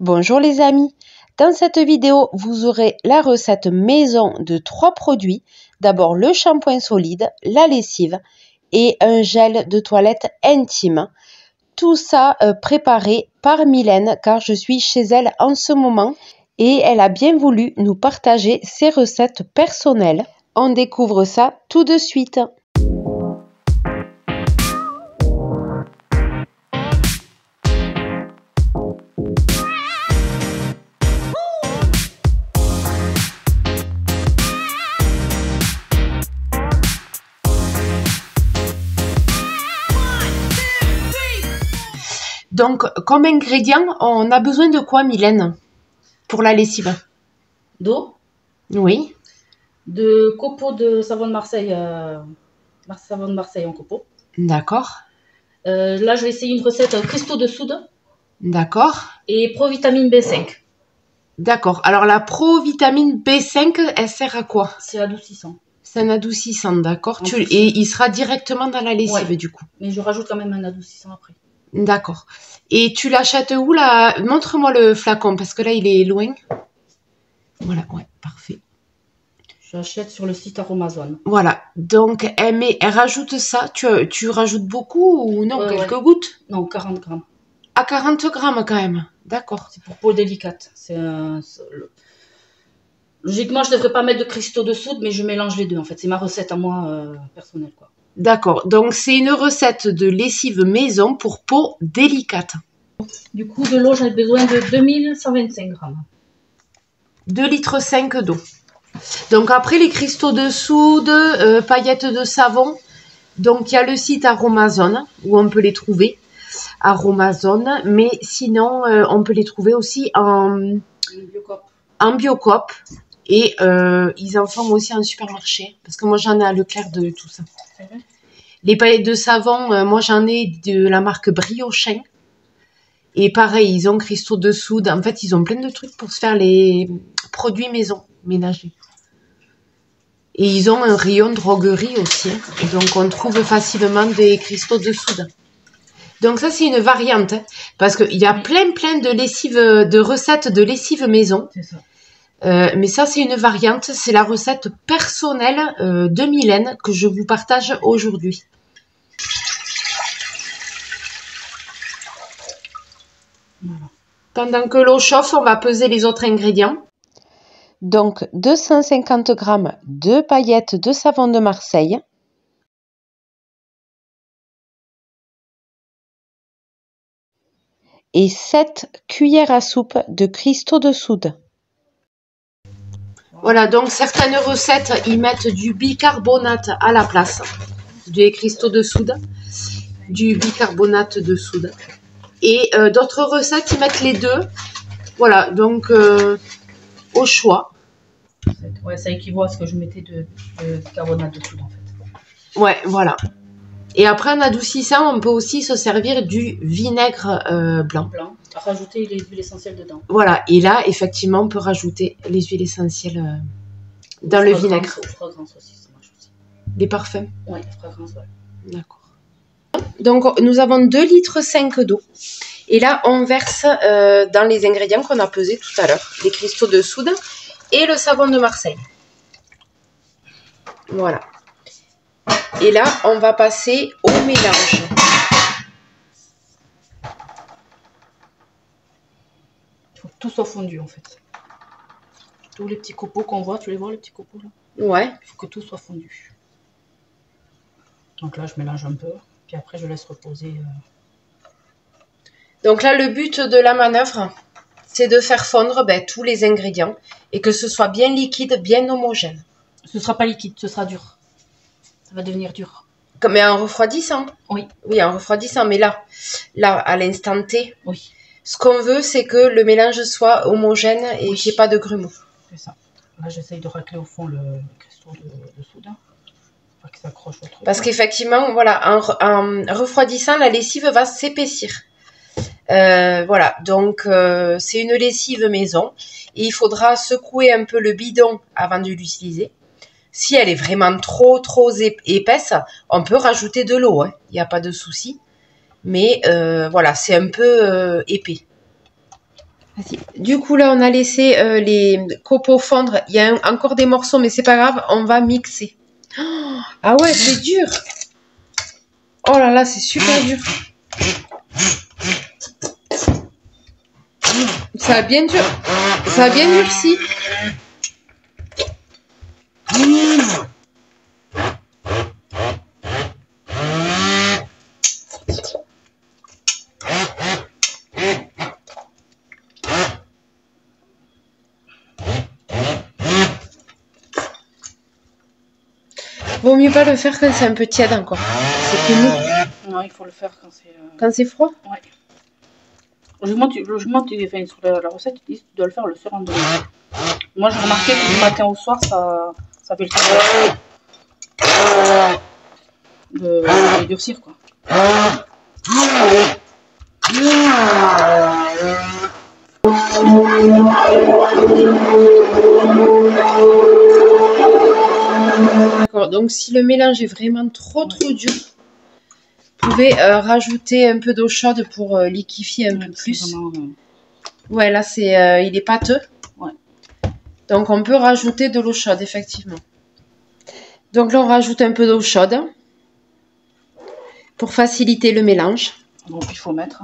Bonjour les amis, dans cette vidéo vous aurez la recette maison de 3 produits. D'abord le shampoing solide, la lessive et un gel de toilette intime. Tout ça préparé par Mylène car je suis chez elle en ce moment et elle a bien voulu nous partager ses recettes personnelles. On découvre ça tout de suite. Donc, comme ingrédient, on a besoin de quoi, Mylène, pour la lessive? D'eau. Oui. De copeaux de savon de Marseille, savon de Marseille en copeaux. D'accord. Là, je vais essayer une recette cristaux de soude. D'accord. Et provitamine B5. D'accord. Alors, la provitamine B5, elle sert à quoi? C'est adoucissant. C'est un adoucissant, d'accord. Et il sera directement dans la lessive, ouais. Du coup. Mais je rajoute quand même un adoucissant après. D'accord. Et tu l'achètes où là? Montre-moi le flacon parce que là il est loin. Voilà, ouais, parfait. J'achète sur le site Aromazone. Voilà. Donc elle rajoute ça. Tu rajoutes beaucoup ou non? Quelques gouttes? Non, 40 grammes. À 40 grammes quand même. D'accord. C'est pour peau délicate. Logiquement, je devrais pas mettre de cristaux de soude, mais je mélange les deux en fait. C'est ma recette à moi personnelle quoi. D'accord, donc c'est une recette de lessive maison pour peau délicate. Du coup, de l'eau, j'ai besoin de 2125 grammes. 2,5 litres d'eau. Donc après, les cristaux de soude, paillettes de savon. Donc il y a le site Aromazone où on peut les trouver. Aromazone, mais sinon, on peut les trouver aussi en Biocoop. Et ils en font aussi en supermarché. Parce que moi, j'en ai à Leclerc de tout ça. Les paillettes de savon, moi, j'en ai de la marque Briochin. Et pareil, ils ont cristaux de soude. En fait, ils ont plein de trucs pour se faire les produits maison, ménagers. Et ils ont un rayon droguerie aussi. Donc, on trouve facilement des cristaux de soude. Donc, ça, c'est une variante. Parce qu'il y a plein de lessive, de recettes de lessive maison. C'est ça. Mais ça, c'est une variante. C'est la recette personnelle de Mylène que je vous partage aujourd'hui. Voilà. Pendant que l'eau chauffe, on va peser les autres ingrédients. Donc, 250 g de paillettes de savon de Marseille. Et 7 cuillères à soupe de cristaux de soude. Voilà, donc certaines recettes, ils mettent du bicarbonate à la place des cristaux de soude, du bicarbonate de soude. Et d'autres recettes, ils mettent les deux. Voilà, donc au choix. Ouais, ça équivaut à ce que je mettais de bicarbonate de soude en fait. Ouais, voilà. Et après, en adoucissant, on peut aussi se servir du vinaigre blanc. Rajouter les huiles essentielles dedans. Voilà, et là, effectivement, on peut rajouter les huiles essentielles dans le vinaigre. Fragrance aussi, ça marche aussi. Les parfums? Oui, fragrance, ouais. D'accord. Donc, nous avons 2,5 litres d'eau. Et là, on verse dans les ingrédients qu'on a pesés tout à l'heure. Les cristaux de soude et le savon de Marseille. Voilà. Et là, on va passer au mélange. Il faut que tout soit fondu en fait. Tous les petits copeaux qu'on voit, tu les vois les petits copeaux là? Ouais. Il faut que tout soit fondu. Donc là, je mélange un peu. Puis après, je laisse reposer. Donc là, le but de la manœuvre, c'est de faire fondre tous les ingrédients et que ce soit bien liquide, bien homogène. Ce ne sera pas liquide, ce sera dur. Ça va devenir dur. Mais en refroidissant? Oui. Oui, en refroidissant. Mais là à l'instant T, oui. Ce qu'on veut, c'est que le mélange soit homogène et qu'il n'y ait pas de grumeaux. C'est ça. Là, j'essaye de racler au fond le cristaux de soude. Pour qu'il s'accroche au truc. Parce qu'effectivement, voilà, en refroidissant, la lessive va s'épaissir. Voilà, donc c'est une lessive maison. Et il faudra secouer un peu le bidon avant de l'utiliser. Si elle est vraiment trop épaisse, on peut rajouter de l'eau. Il n'y a pas de souci. Mais voilà, c'est un peu épais. Vas-y. Du coup, là, on a laissé les copeaux fondre. Il y a encore des morceaux, mais c'est pas grave. On va mixer. Oh, ah ouais, c'est dur. Oh là là, c'est super dur. Ça a bien dur. Ça a bien durci. Vaut mieux pas le faire quand c'est un peu tiède encore. C'est plus mou. Non, il faut le faire quand c'est... Quand c'est froid? Ouais. Logiquement, sur la recette, ils disent que tu dois le faire le surlendemain. Moi, j'ai remarqué que du matin au soir, ça fait le temps de durcir, quoi. D'accord, donc si le mélange est vraiment trop dur, vous pouvez rajouter un peu d'eau chaude pour liquéfier un peu plus. Vraiment, ouais, là, il est pâteux. Ouais. Donc, on peut rajouter de l'eau chaude, effectivement. Donc là, on rajoute un peu d'eau chaude pour faciliter le mélange. Donc, il faut mettre...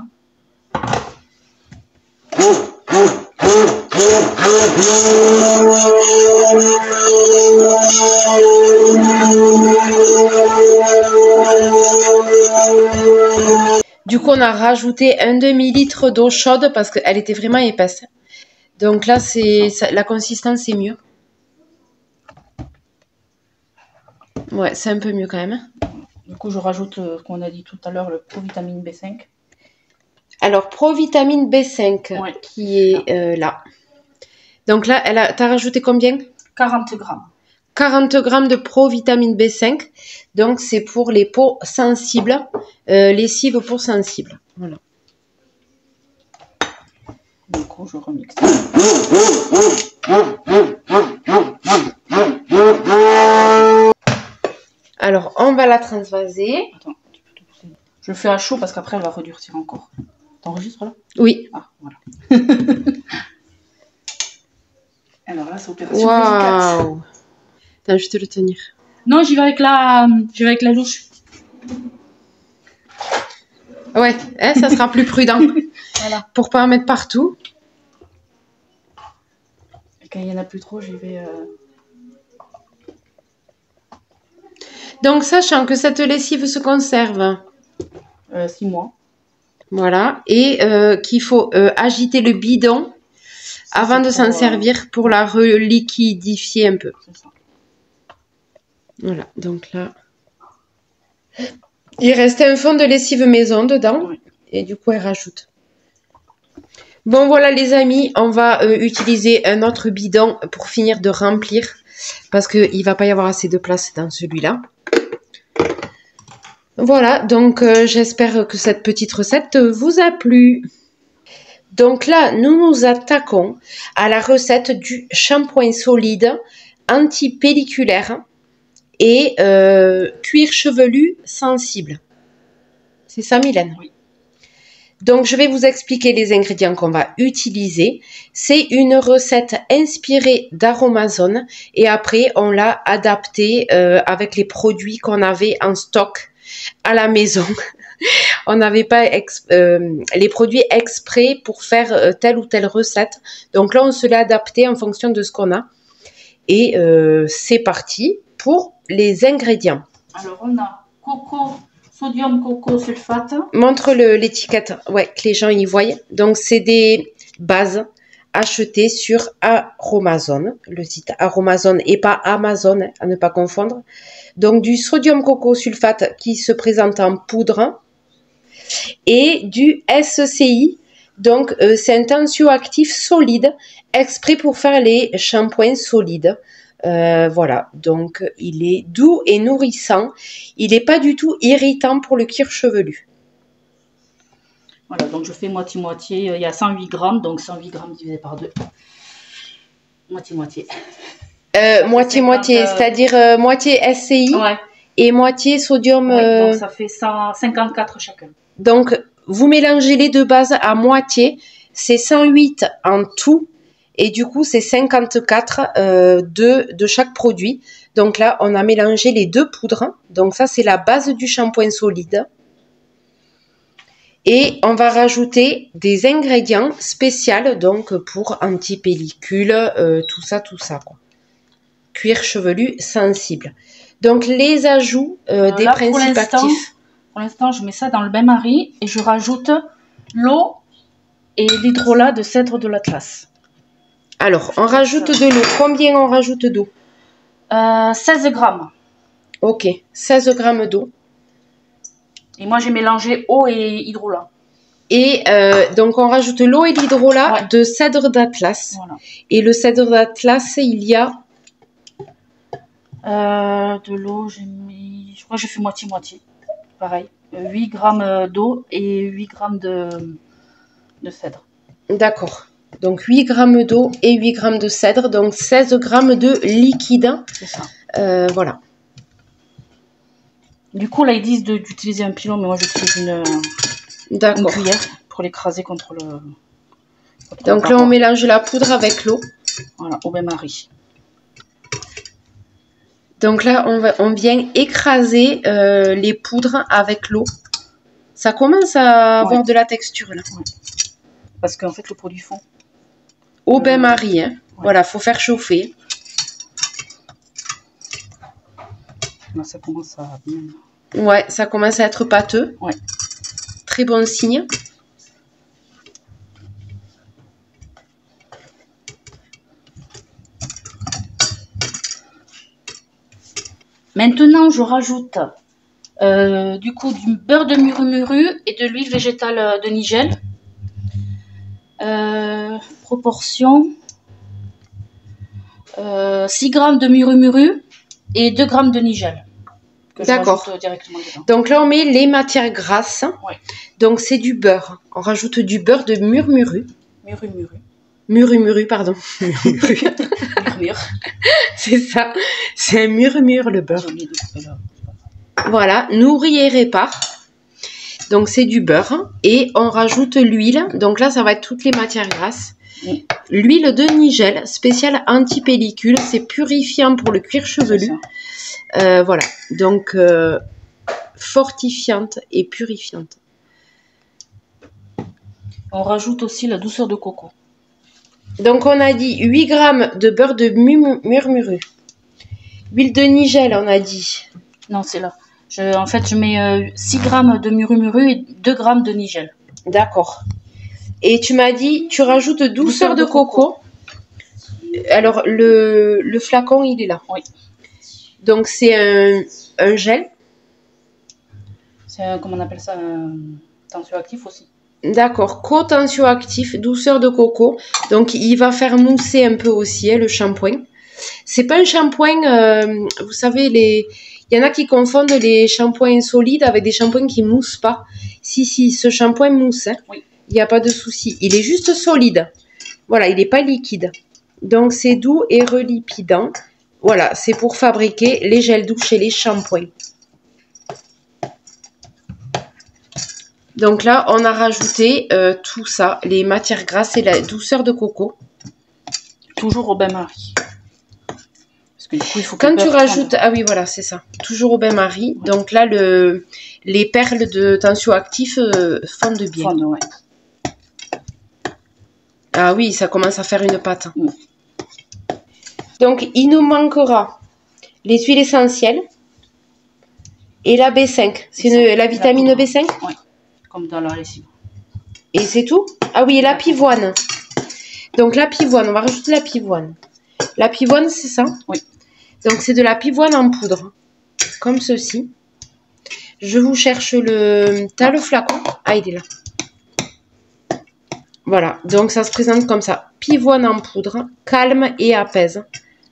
Du coup, on a rajouté un demi-litre d'eau chaude parce qu'elle était vraiment épaisse. Donc là, la consistance est mieux. Ouais, c'est un peu mieux quand même. Du coup, je rajoute ce qu'on a dit tout à l'heure, le provitamine B5. Alors, provitamine B5 ouais. Qui est là. Donc là, t'as rajouté combien? 40 grammes. 40 grammes de provitamine B5. Donc, c'est pour les peaux sensibles. Lessive pour sensibles. Voilà. Du coup, je remixe. Alors, on va la transvaser. Attends, je le fais à chaud parce qu'après, elle va redurcir encore. T'enregistres là? Oui. Ah, voilà. Alors là, c'est opération délicate. Attends, je vais te le tenir. Non, j'y vais avec la louche. Ouais, hein, ça sera plus prudent. Voilà. Pour pas en mettre partout. Et quand il y en a plus trop, j'y vais... Donc, sachant que cette lessive se conserve 6 mois. Voilà. Et qu'il faut agiter le bidon avant de s'en servir pour la reliquidifier un peu. C'est ça. Voilà. Donc là, il restait un fond de lessive maison dedans. Oui. Et du coup, elle rajoute. Bon, voilà les amis. On va utiliser un autre bidon pour finir de remplir. Parce qu'il ne va pas y avoir assez de place dans celui-là. Voilà, donc j'espère que cette petite recette vous a plu. Donc là, nous nous attaquons à la recette du shampoing solide anti-pelliculaire et cuir chevelu sensible. C'est ça, Mylène? Oui. Donc, je vais vous expliquer les ingrédients qu'on va utiliser. C'est une recette inspirée d'Aromazone et après, on l'a adaptée avec les produits qu'on avait en stock à la maison. On n'avait pas les produits exprès pour faire telle ou telle recette. Donc là, on se l'a adapté en fonction de ce qu'on a. Et c'est parti pour les ingrédients. Alors, on a sodium coco sulfate. Montre l'étiquette, ouais, que les gens y voient. Donc, c'est des bases achetées sur Aromazone, le site Aromazone et pas Amazon, à ne pas confondre. Donc, du sodium coco sulfate qui se présente en poudre et du SCI. Donc, c'est un tensioactif solide exprès pour faire les shampoings solides. Voilà, donc il est doux et nourrissant. Il n'est pas du tout irritant pour le cuir chevelu. Voilà, donc je fais moitié-moitié. Il y a 108 grammes, donc 108 grammes divisé par 2. Moitié-moitié. Moitié-moitié, c'est-à-dire moitié SCI ouais. Et moitié sodium. Ouais, donc ça fait 154 chacun. Donc, vous mélangez les deux bases à moitié. c'est 108 en tout. Et du coup, c'est 54 de chaque produit. Donc là, on a mélangé les deux poudres. Donc ça, c'est la base du shampoing solide. Et on va rajouter des ingrédients spéciaux, donc pour anti-pellicule, tout ça, quoi. Cuir chevelu sensible. Donc les ajouts des là, principes actifs. Pour l'instant, je mets ça dans le bain-marie et je rajoute l'eau et l'hydrolat de cèdre de l'Atlas. Alors, on rajoute de l'eau. Combien on rajoute d'eau? 16 grammes. Ok, 16 grammes d'eau. Et moi, j'ai mélangé eau et hydrolat. Et donc, on rajoute l'eau et l'hydrolat de cèdre d'Atlas. Voilà. Et le cèdre d'Atlas, il y a... de l'eau, j'ai mis... Je crois que j'ai fait moitié-moitié. Pareil. 8 grammes d'eau et 8 grammes de cèdre. D'accord. Donc 8 grammes d'eau et 8 grammes de cèdre, donc 16 grammes de liquide. C'est ça. Voilà. Du coup, là, ils disent d'utiliser un pilon, mais moi, j'utilise une cuillère pour l'écraser contre le... Donc là, on mélange la poudre avec l'eau. Voilà, au bain-marie. Donc là, on vient écraser les poudres avec l'eau. Ça commence à avoir de la texture, là. Ouais. Parce qu'en fait, le produit fond. Au bain-marie, hein. Ouais. Voilà, faut faire chauffer. Là, ça commence à bien. Ouais, ça commence à être pâteux. Ouais. Très bon signe. Maintenant, je rajoute du coup du beurre de muru-muru et de l'huile végétale de Nigel. Proportion 6 grammes de muru-muru et 2 grammes de Nigel. D'accord. Donc là, on met les matières grasses. Ouais. Donc c'est du beurre. On rajoute du beurre de muru-muru. Muru-muru. Muru-muru, pardon. Murmure. C'est ça. C'est un murmure, le beurre. Voilà, nourri et répare. Donc c'est du beurre. Et on rajoute l'huile. Donc là, ça va être toutes les matières grasses. Oui. L'huile de Nigel, spéciale anti-pellicule. C'est purifiant pour le cuir chevelu. Voilà. Donc fortifiante et purifiante. On rajoute aussi la douceur de coco. Donc on a dit 8 grammes de beurre de murmuru. Huile de Nigel, on a dit. Non, c'est là. En fait, je mets 6 grammes de muru-muru et 2 grammes de Nigel. D'accord. Et tu m'as dit, tu rajoutes douceur de coco. Alors, le flacon, il est là. Oui. Donc, c'est un gel. C'est comment on appelle ça, un tensioactif aussi. D'accord, co-tensioactif, douceur de coco. Donc, il va faire mousser un peu aussi, hein, le shampoing. C'est pas un shampoing, vous savez, il y en a qui confondent les shampoings solides avec des shampoings qui moussent pas. Si, ce shampoing mousse, hein. Oui. Il n'y a pas de souci. Il est juste solide. Voilà, il n'est pas liquide. Donc, c'est doux et relipidant. Voilà, c'est pour fabriquer les gels douche et les shampoings. Donc là, on a rajouté tout ça, les matières grasses et la douceur de coco. Toujours au bain-marie. Parce que du coup, il faut que quand tu rajoutes... Ah oui, voilà, c'est ça. Toujours au bain-marie. Ouais. Donc là, les perles de tensioactif fondent bien. Fondent, ouais. Ah oui, ça commence à faire une pâte. Mm. Donc, il nous manquera les huiles essentielles et la B5. C'est la vitamine B5 ? Oui, comme dans la lessive. Et c'est tout ? Ah oui, et la pivoine. Donc, la pivoine, on va rajouter la pivoine. La pivoine, c'est ça ? Oui. Donc, c'est de la pivoine en poudre, comme ceci. Je vous cherche le... T'as le flacon ? Ah, il est là. Voilà, donc ça se présente comme ça. Pivoine en poudre, calme et apaise.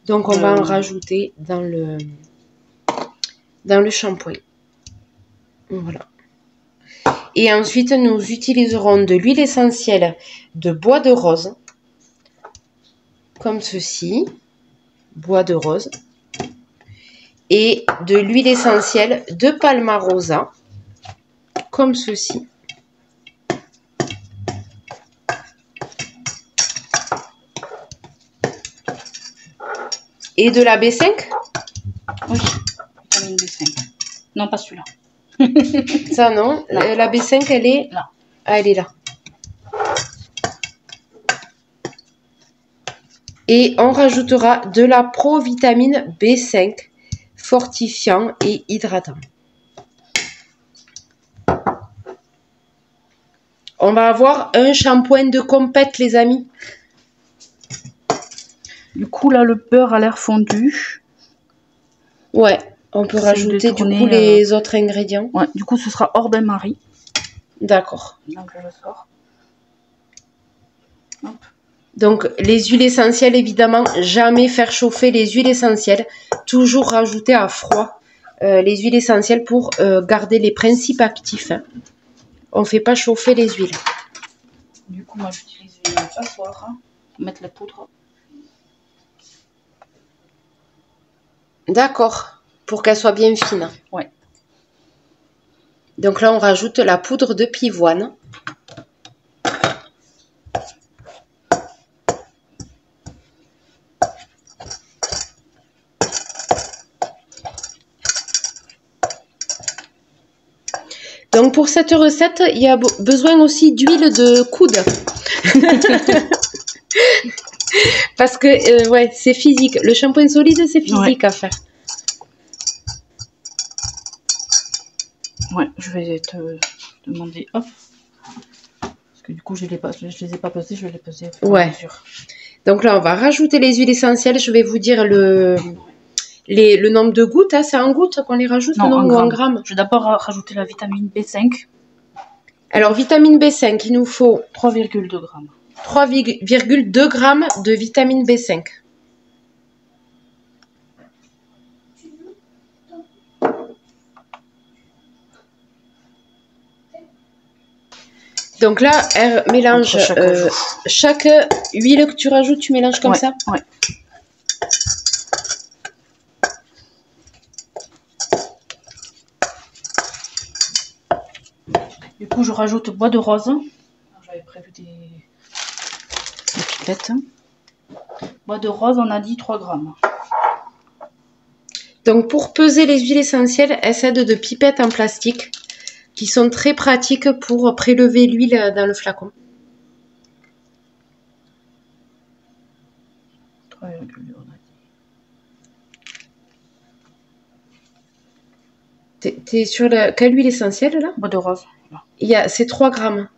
Donc, on va en rajouter dans le shampoing. Voilà. Et ensuite, nous utiliserons de l'huile essentielle de bois de rose. Comme ceci. Bois de rose. Et de l'huile essentielle de palmarosa. Comme ceci. Et de la B5? Oui, vitamine B5. Non, pas celui-là. Ça, non. La B5, elle est... Là. Ah, elle est là. Et on rajoutera de la provitamine B5, fortifiant et hydratant. On va avoir un shampoing de compète, les amis. Du coup, là, le beurre a l'air fondu. Ouais, on peut rajouter du coup les autres ingrédients. Ouais, du coup, ce sera hors bain-marie. D'accord. Donc, je le sors. Hop. Donc, les huiles essentielles, évidemment, jamais faire chauffer les huiles essentielles. Toujours rajouter à froid les huiles essentielles pour garder les principes actifs. Hein. On ne fait pas chauffer les huiles. Du coup, moi, j'utilise une passoire. Hein, pour mettre la poudre. D'accord. Pour qu'elle soit bien fine. Ouais. Donc là, on rajoute la poudre de pivoine. Donc pour cette recette, il y a besoin aussi d'huile de coude. Parce que ouais, c'est physique. Le shampoing solide, c'est physique à faire. Ouais, je vais te demander. Hop. Parce que du coup, je les ai pas pesés, je vais les peser. Ouais. Donc là, on va rajouter les huiles essentielles. Je vais vous dire le nombre de gouttes. Hein. C'est en gouttes qu'on les rajoute, non, ou en grammes? Je vais d'abord rajouter la vitamine B5. Alors, vitamine B5, il nous faut 3,2 grammes. 3,2 grammes de vitamine B5. Donc là, elle mélange chaque huile que tu rajoutes, tu mélanges comme ça? Ouais. Du coup, je rajoute bois de rose. J'avais prévu des pipettes. Bois de rose, on a dit 3 grammes. Donc, pour peser les huiles essentielles, elles s'aident de pipettes en plastique qui sont très pratiques pour prélever l'huile dans le flacon. 3,2, on a dit. T'es sur quelle huile essentielle là? Bois de rose. C'est 3 grammes.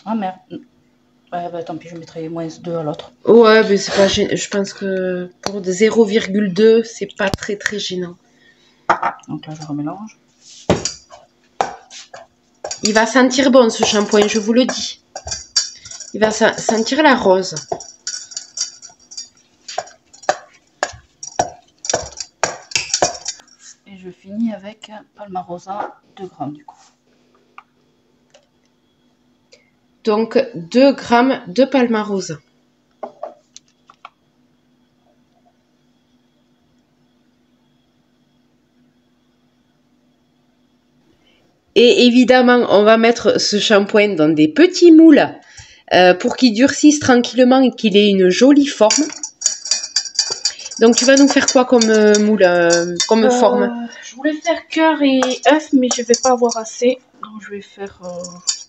Ah merde. Ouais, bah, tant pis, je mettrai moins 2 à l'autre. Ouais, mais c'est pas gênant. Je pense que pour 0,2, c'est pas très très gênant. Donc là, je remélange. Il va sentir bon ce shampoing, je vous le dis. Il va sentir la rose. Et je finis avec Palmarosa 2 grammes du coup. Donc 2 grammes de Palmarosa. Et évidemment, on va mettre ce shampoing dans des petits moules pour qu'il durcisse tranquillement et qu'il ait une jolie forme. Donc, tu vas nous faire quoi comme moule, comme forme? Je voulais faire cœur et œuf, mais je vais pas avoir assez. Donc, je vais faire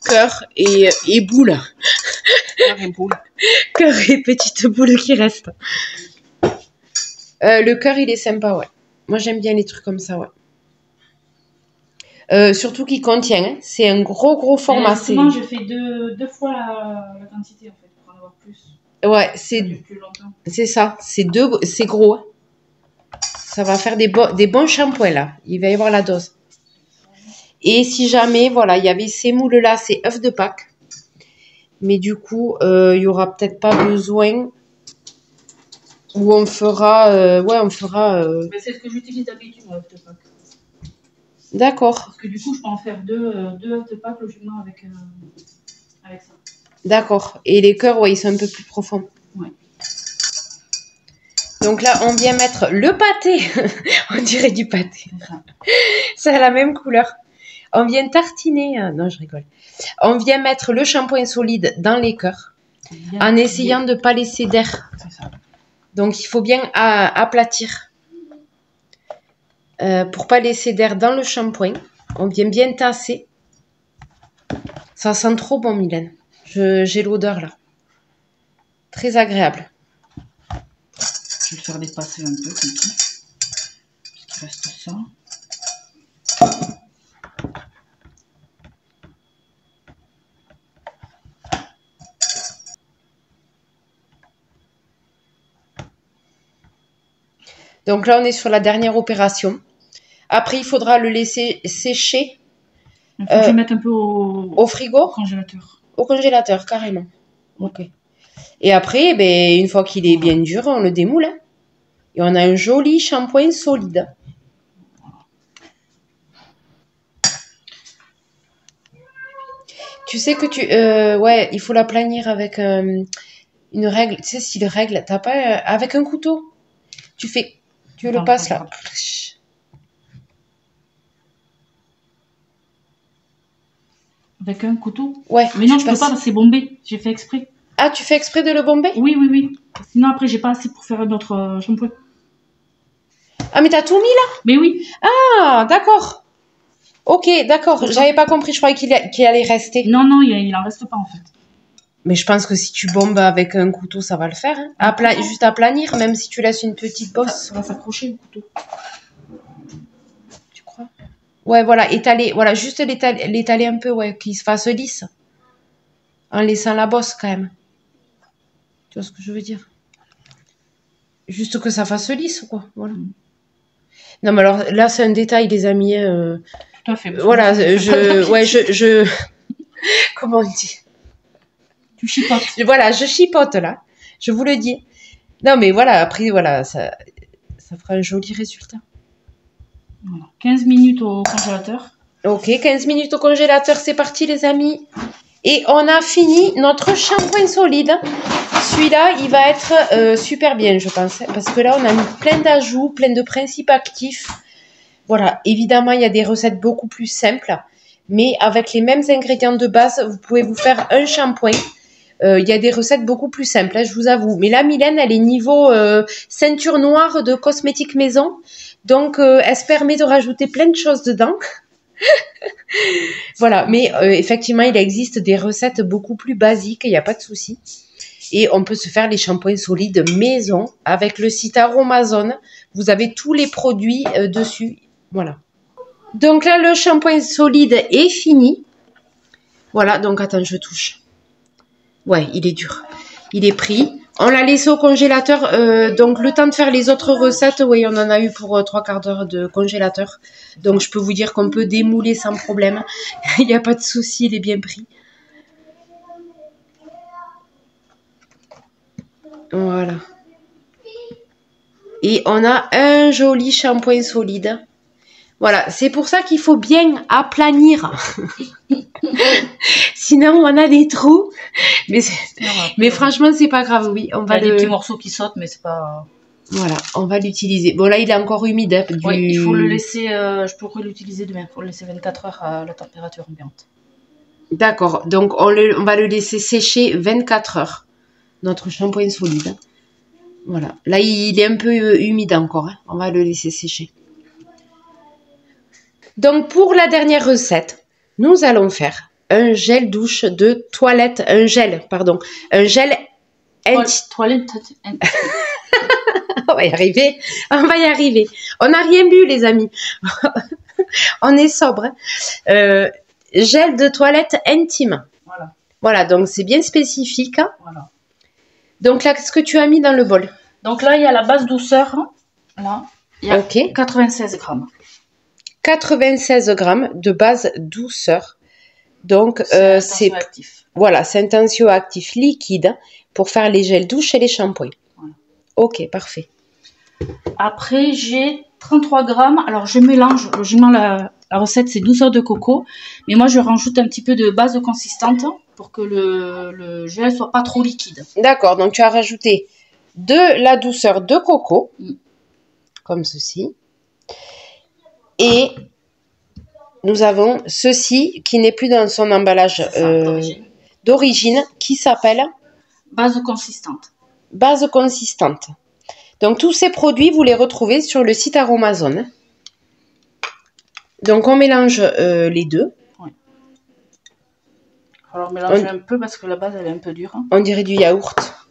cœur et boule. Cœur et boule. Cœur et petite boule qui reste. Le cœur, il est sympa, ouais. Moi, j'aime bien les trucs comme ça, ouais. Surtout qu'il contient, hein. C'est un gros format. Justement, je fais deux fois la quantité en fait pour en avoir plus. Ouais, c'est ça. C'est gros. Hein. Ça va faire des bons shampoings là. Il va y avoir la dose. Et si jamais, voilà, il y avait ces moules là, c'est œufs de Pâques. Mais du coup, il y aura peut-être pas besoin. Ou on fera, Mais c'est ce que j'utilise d'habitude, œufs de Pâques. D'accord. Parce que du coup, je peux en faire deux œufs de Pâques logiquement avec ça. D'accord. Et les cœurs, ouais, ils sont un peu plus profonds. Ouais. Donc là, on vient mettre le pâté. On dirait du pâté. Ça a la même couleur. On vient tartiner. Non, je rigole. On vient mettre le shampoing solide dans les cœurs. En essayant de ne pas laisser d'air. C'est ça. Donc, il faut bien aplatir pour pas laisser d'air dans le shampoing. On vient bien tasser. Ça sent trop bon, Mylène. J'ai l'odeur là. Très agréable. Je vais le faire dépasser un peu comme ça. Parce qu'il reste ça. Donc là, on est sur la dernière opération. Après, il faudra le laisser sécher. Il faut que je mette un peu au frigo. Congélateur. Au congélateur, carrément. Ok. Et après, ben, une fois qu'il est bien dur, on le démoule. Hein. Et on a un joli shampoing solide. Tu sais que ouais, il faut l'aplanir avec une règle. Tu sais, si le règle, t'as pas avec un couteau. Tu le passes là. Avec un couteau? Ouais. Mais non, je peux pas parce que c'est bombé. J'ai fait exprès. Ah, tu fais exprès de le bomber? Oui, oui, oui. Sinon, après, j'ai pas assez pour faire un autre shampoing. Ah, mais t'as tout mis là? Mais oui. Ah, d'accord. Ok, d'accord. J'avais pas compris. Je croyais qu'il allait rester. Non, non, il en reste pas en fait. Mais je pense que si tu bombes avec un couteau, ça va le faire. Hein. Juste aplanir, même si tu laisses une petite bosse. Ça va s'accrocher le couteau. Tu crois? Ouais, voilà, étaler. Voilà, juste l'étaler un peu, ouais, qu'il se fasse lisse. En laissant la bosse quand même. Tu vois ce que je veux dire? Juste que ça fasse lisse, quoi. Voilà. Non, mais alors là, c'est un détail, les amis. Tout à fait. Voilà, comment on dit? Tu chipotes. Voilà, je chipote là. Je vous le dis. Non, mais voilà, après, voilà, ça fera un joli résultat. Voilà. 15 minutes au congélateur. Ok, 15 minutes au congélateur, c'est parti, les amis. Et on a fini notre shampoing solide. Celui-là, il va être super bien, je pense. Parce que là, on a mis plein d'ajouts, plein de principes actifs. Voilà, évidemment, il y a des recettes beaucoup plus simples. Mais avec les mêmes ingrédients de base, vous pouvez vous faire un shampoing. Il y a des recettes beaucoup plus simples, hein, je vous avoue. Mais là, Mylène, elle est niveau ceinture noire de cosmétiques maison. Donc, elle se permet de rajouter plein de choses dedans. Voilà, mais effectivement, il existe des recettes beaucoup plus basiques, il n'y a pas de souci. Et on peut se faire les shampoings solides maison avec le site Aromazone. Vous avez tous les produits dessus. Voilà. Donc là, le shampoing solide est fini. Voilà, donc attends, je touche. Ouais, il est dur. Il est pris. On l'a laissé au congélateur. Donc, le temps de faire les autres recettes, oui, on en a eu pour 3/4 d'heure de congélateur. Donc, je peux vous dire qu'on peut démouler sans problème. Il n'y a pas de souci, il est bien pris. Voilà. Et on a un joli shampoing solide. Voilà, c'est pour ça qu'il faut bien aplanir. Sinon, on a des trous. Mais franchement, c'est pas grave, oui. Il y a des petits morceaux qui sautent, mais c'est pas... Voilà, on va l'utiliser. Bon, là, il est encore humide. Hein, oui, il faut le laisser... je pourrais l'utiliser demain. Il faut le laisser 24 heures à la température ambiante. D'accord, donc on va le laisser sécher 24 heures. Notre shampoing solide. Voilà, là, il est un peu humide encore. Hein. On va le laisser sécher. Donc, pour la dernière recette, nous allons faire un gel douche de toilette, un gel toilette. On va y arriver. On n'a rien bu, les amis. On est sobre. Hein. Gel de toilette intime. Voilà, donc c'est bien spécifique. Hein. Voilà. Donc là, qu'est-ce que tu as mis dans le bol? Donc là, il y a la base douceur. Là, il y a 96 grammes. 96 grammes de base douceur. Donc, c'est voilà, c'est un tensioactif liquide pour faire les gels douche et les shampoings. Voilà. Ok, parfait. Après, j'ai 33 grammes. Alors, je mélange. Logiquement, la recette, c'est douceur de coco. Mais moi, je rajoute un petit peu de base consistante pour que le gel soit pas trop liquide. D'accord. Donc, tu as rajouté de la douceur de coco. Comme ceci. Et nous avons ceci qui n'est plus dans son emballage d'origine qui s'appelle base consistante. Base consistante. Donc tous ces produits, vous les retrouvez sur le site Aromazone. Donc on mélange les deux. Ouais. Alors mélanger un peu parce que la base elle est un peu dure. Hein. On dirait du yaourt.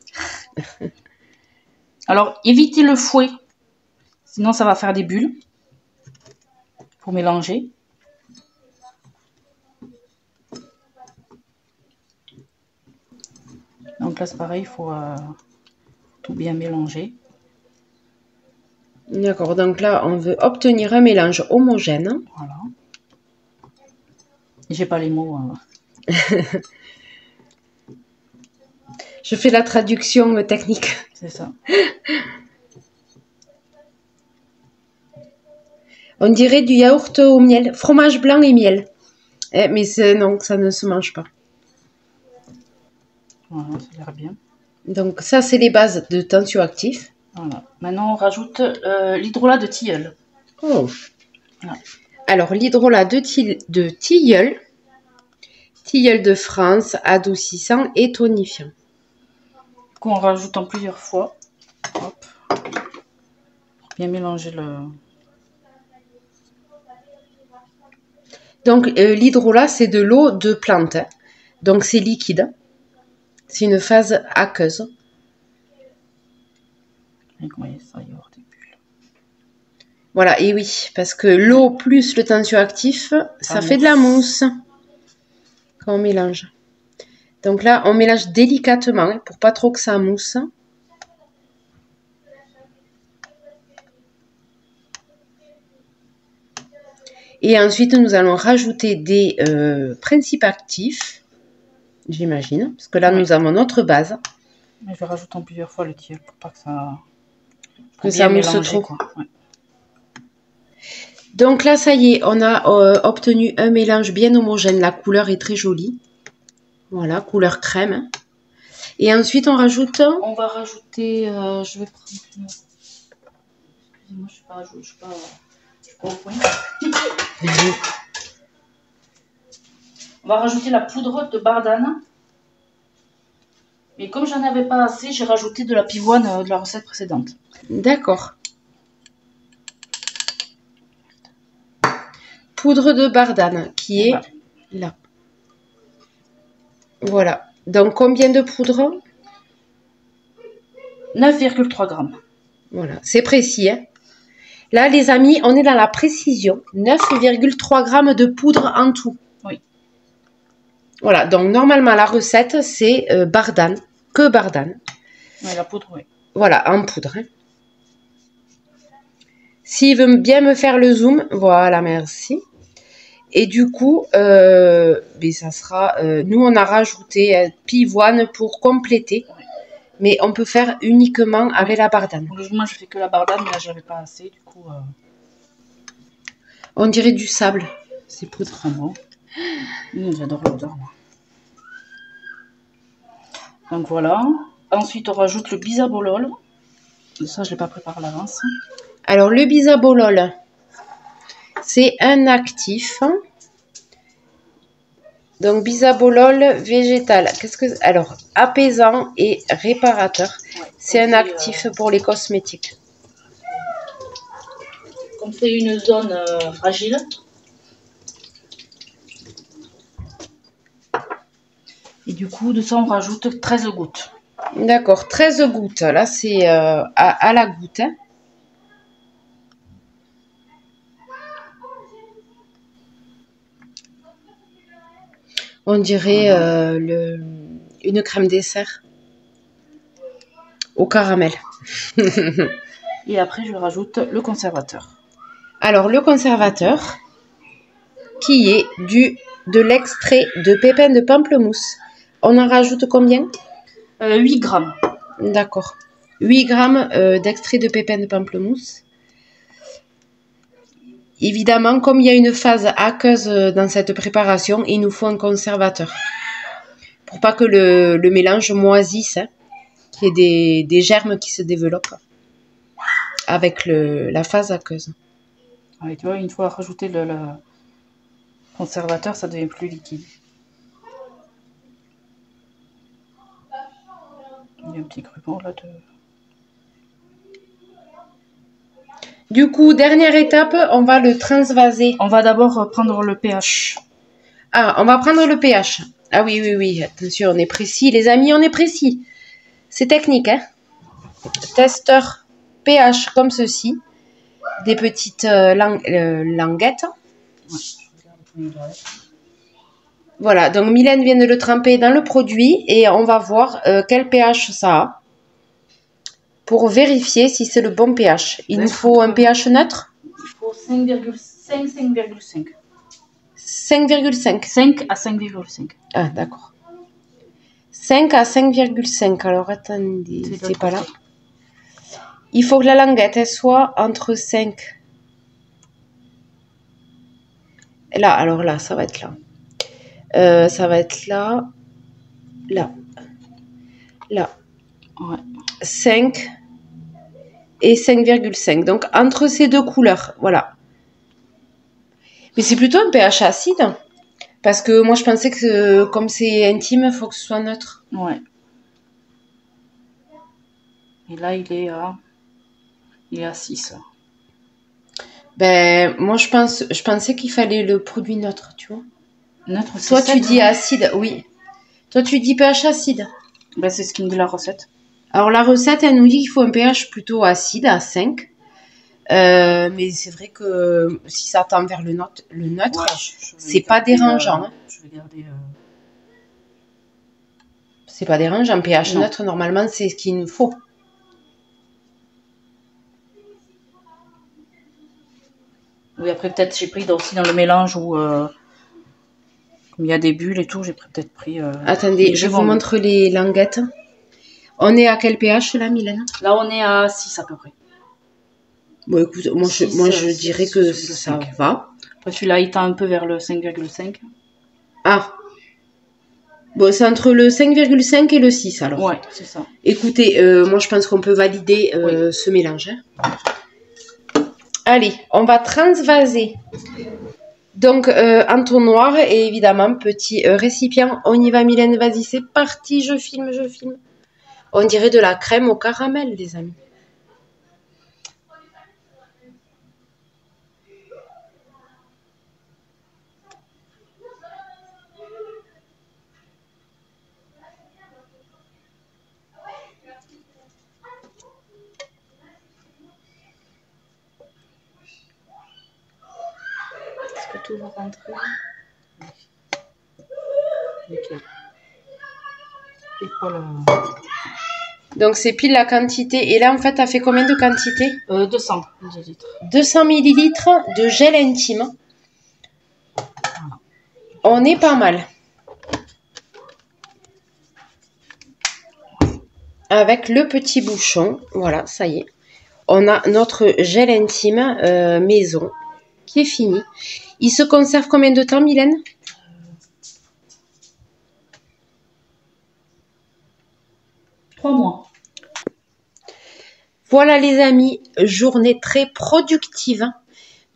Alors évitez le fouet, sinon ça va faire des bulles. Pour mélanger. Donc là c'est pareil, il faut tout bien mélanger. D'accord, donc là on veut obtenir un mélange homogène. Voilà. J'ai pas les mots. Je fais la traduction technique. C'est ça. On dirait du yaourt au miel, fromage blanc et miel. Mais non, ça ne se mange pas. Voilà, ça a l'air bien. Donc ça, c'est les bases de tensioactifs. Voilà. Maintenant, on rajoute l'hydrolat de tilleul. Oh. Voilà. Alors, l'hydrolat de tilleul. Tilleul de France, adoucissant et tonifiant. Du coup, on rajoute en plusieurs fois. Hop. Pour bien mélanger le... Donc, l'hydrolat, c'est de l'eau de plante. Donc, c'est liquide. C'est une phase aqueuse. Oui, ça y est, des bulles. Voilà, et oui, parce que l'eau plus le tensioactif, ça fait de la mousse quand on mélange. Donc là, on mélange délicatement pour pas trop que ça mousse. Et ensuite, nous allons rajouter des principes actifs, j'imagine, parce que là, nous avons notre base. Je vais rajouter en plusieurs fois le tilleul pour pas que ça... Que ça mousse mélanger, trop. Ouais. Donc là, ça y est, on a obtenu un mélange bien homogène. La couleur est très jolie. Voilà, couleur crème. Et ensuite, on rajoute... On va rajouter... je vais prendre... Excusez-moi, je suis pas au point. On va rajouter la poudre de bardane. Mais comme j'en avais pas assez, j'ai rajouté de la pivoine de la recette précédente. D'accord. Poudre de bardane qui est là. Voilà. Donc, combien de poudre? 9,3 grammes. Voilà, c'est précis. Hein. Là, les amis, on est dans la précision. 9,3 grammes de poudre en tout. Oui. Voilà, donc normalement, la recette, c'est bardane, que bardane. Oui, la poudre, oui. Voilà, en poudre. Hein. S'il veut bien me faire le zoom, voilà, merci. Et du coup, ça sera... nous, on a rajouté pivoine pour compléter. Oui. Mais on peut faire uniquement avec la bardane. Moi, je fais que la bardane, mais là, j'avais pas assez, du coup... On dirait du sable, ces poudres. Très bon. J'adore l'odeur, moi. Donc voilà. Ensuite, on rajoute le bisabolol. Ça, je l'ai pas préparé à l'avance. Alors, le bisabolol, c'est un actif. Donc, bisabolol végétal. Alors, apaisant et réparateur. Ouais, c'est un actif pour les cosmétiques. Comme c'est une zone fragile. Et du coup, de ça, on rajoute 13 gouttes. D'accord, 13 gouttes. Là, c'est à la goutte. Hein. On dirait une crème dessert au caramel. Et après, je rajoute le conservateur. Alors, le conservateur, qui est de l'extrait de pépins de pamplemousse. On en rajoute combien? 8 grammes. D'accord. 8 grammes d'extrait de pépins de pamplemousse. Évidemment, comme il y a une phase aqueuse dans cette préparation, il nous faut un conservateur. Pour pas que le mélange moisisse, hein, qu'il y ait des germes qui se développent avec la phase aqueuse. Ouais, tu vois, une fois rajouté le conservateur, ça devient plus liquide. Il y a un petit grumeau là de... Du coup, dernière étape, on va le transvaser. On va d'abord prendre le pH. Ah, on va prendre le pH. Ah oui, oui, oui. Attention, on est précis. Les amis, on est précis. C'est technique, hein. Testeur pH comme ceci. Des petites languettes. Voilà, donc Mylène vient de le tremper dans le produit et on va voir quel pH ça a pour vérifier si c'est le bon pH. Il nous faut un pH neutre. Il faut 5,5, 5,5. 5,5. 5 à 5,5. Ah, d'accord. 5 à 5,5. Alors, attendez, c'est pas là. Il faut que la languette elle soit entre 5. Là, alors là, ça va être là. Ça va être là. Là. Là. Ouais. 5 et 5,5. Donc, entre ces deux couleurs. Voilà. Mais c'est plutôt un pH acide. Parce que moi, je pensais que comme c'est intime, il faut que ce soit neutre. Ouais. Et là, il est à 6. Ben, moi, je pensais qu'il fallait le produit neutre, tu vois. Neutre, c'est Toi, 7, tu dis acide, oui. Toi, tu dis pH acide. Ben, c'est ce qui me dit la recette. Alors, la recette, elle nous dit qu'il faut un pH plutôt acide, à 5. Mais c'est vrai que si ça tend vers le neutre, ouais, c'est pas dérangeant. Hein. Je vais garder... C'est pas dérangeant. pH neutre, normalement, c'est ce qu'il nous faut. Oui, après, peut-être, j'ai pris aussi dans le mélange où... Comme il y a des bulles et tout, j'ai peut-être pris... Attendez, je vous montre les languettes. On est à quel pH, là, Mylène? Là, on est à 6 à peu près. Bon, écoute, moi, je dirais que ça va. Après, celui-là, il tend un peu vers le 5,5. Ah. Bon, c'est entre le 5,5 et le 6, alors. Ouais, c'est ça. Écoutez, moi, je pense qu'on peut valider ce mélange. Hein. Allez, on va transvaser. Donc, entonnoir et évidemment, petit récipient. On y va, Mylène, vas-y, c'est parti. Je filme. On dirait de la crème au caramel, les amis. Est-ce que tout va rentrer? Nickel. Et voilà. Donc, c'est pile la quantité. Et là, en fait, tu as fait combien de quantité? 200 millilitres. 200 millilitres de gel intime. Voilà. On est pas mal. Avec le petit bouchon. Voilà, ça y est. On a notre gel intime maison qui est fini. Il se conserve combien de temps, Mylène? Trois mois. Voilà les amis, journée très productive.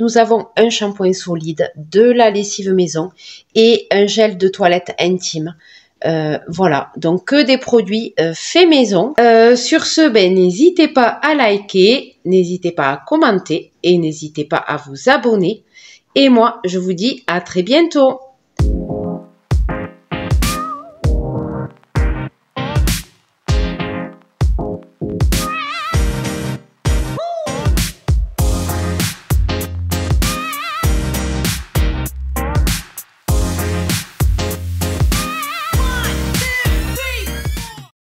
Nous avons un shampoing solide, de la lessive maison et un gel de toilette intime. Voilà, donc que des produits faits maison. Sur ce, n'hésitez pas à liker, n'hésitez pas à commenter et n'hésitez pas à vous abonner. Et moi, je vous dis à très bientôt.